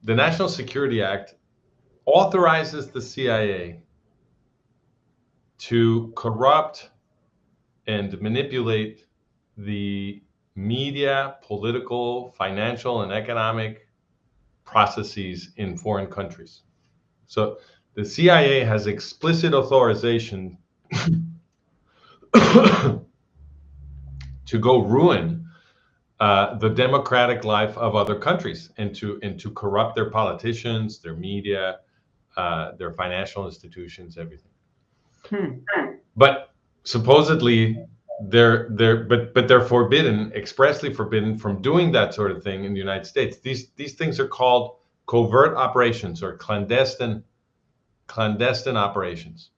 the National Security Act authorizes the CIA to corrupt and manipulate the media, political, financial, and economic processes in foreign countries. So the CIA has explicit authorization to go ruin the democratic life of other countries and to corrupt their politicians, their media, their financial institutions, everything. But supposedly they're forbidden, expressly forbidden from doing that sort of thing in the United States. These things are called covert operations or clandestine operations.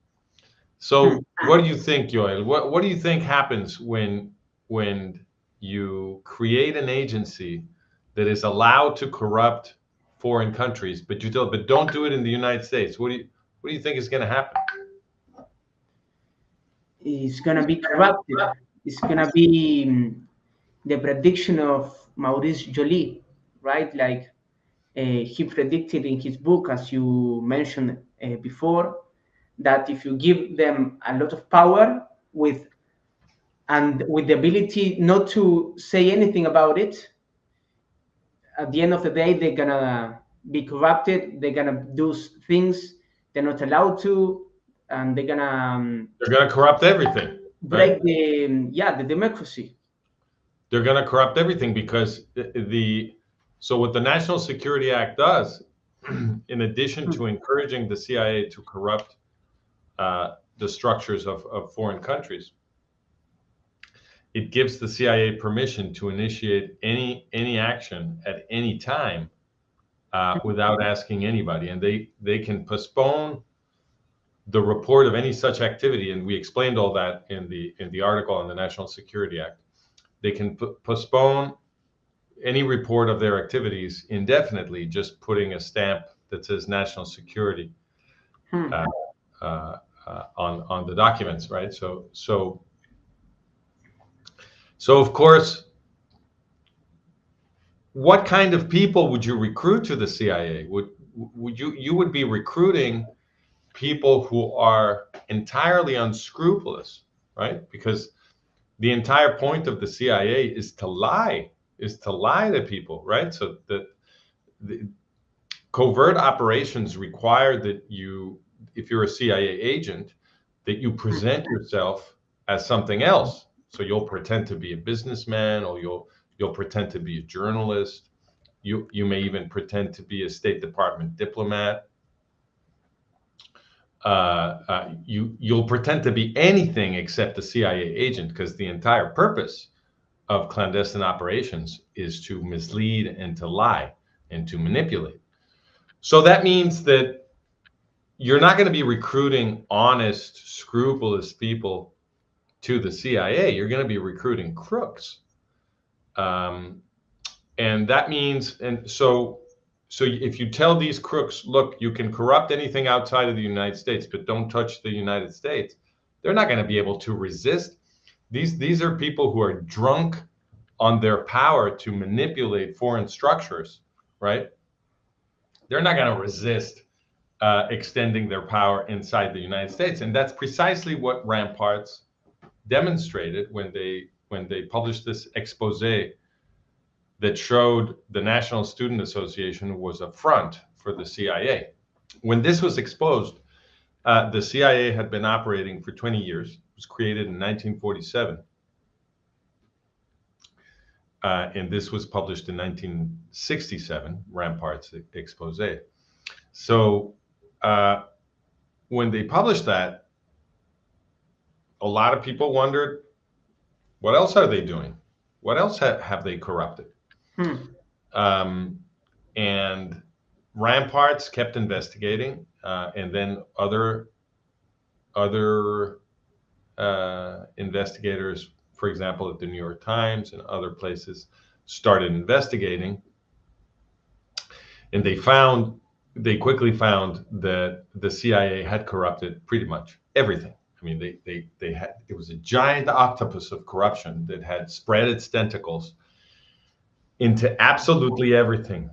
So what do you think, Yoel? What do you think happens when you create an agency that is allowed to corrupt foreign countries, but don't do it in the United States? What do you think is going to happen? It's gonna be corrupted. It's gonna be the prediction of Maurice Joly, right? Like he predicted in his book, as you mentioned before, that if you give them a lot of power with the ability not to say anything about it, at the end of the day, they're gonna be corrupted. They're gonna do things they're not allowed to, and they're gonna corrupt everything. Break the democracy. They're gonna corrupt everything because so what the National Security Act does, in addition to encouraging the CIA to corrupt the structures of foreign countries, it gives the CIA permission to initiate any action at any time without asking anybody, and they can postpone the report of any such activity. And we explained all that in the article on the National Security Act. They can postpone any report of their activities indefinitely, just putting a stamp that says national security on the documents, right? So of course, what kind of people would you recruit to the CIA? Would you be recruiting people who are entirely unscrupulous, right? Because the entire point of the CIA is to lie to people, right? So the covert operations require that if you're a CIA agent, that you present yourself as something else. So you'll pretend to be a businessman, or you'll pretend to be a journalist. You may even pretend to be a State Department diplomat. You'll pretend to be anything except a CIA agent, because the entire purpose of clandestine operations is to mislead and to lie and to manipulate. So that means that you're not going to be recruiting honest, scrupulous people to the CIA. You're going to be recruiting crooks. And that means, so if you tell these crooks, look, you can corrupt anything outside of the United States, but don't touch the United States, they're not going to be able to resist. These are people who are drunk on their power to manipulate foreign structures, right? They're not going to resist extending their power inside the United States. And that's precisely what Ramparts demonstrated when they published this expose that showed the National Student Association was a front for the CIA. When this was exposed, the CIA had been operating for 20 years. It was created in 1947. And this was published in 1967, Ramparts expose. So when they published that, a lot of people wondered, what else are they doing? What else have they corrupted? And Ramparts kept investigating, and then other investigators, for example, at the New York Times and other places, started investigating, and they quickly found that the CIA had corrupted pretty much everything. I mean, it was a giant octopus of corruption that had spread its tentacles into absolutely everything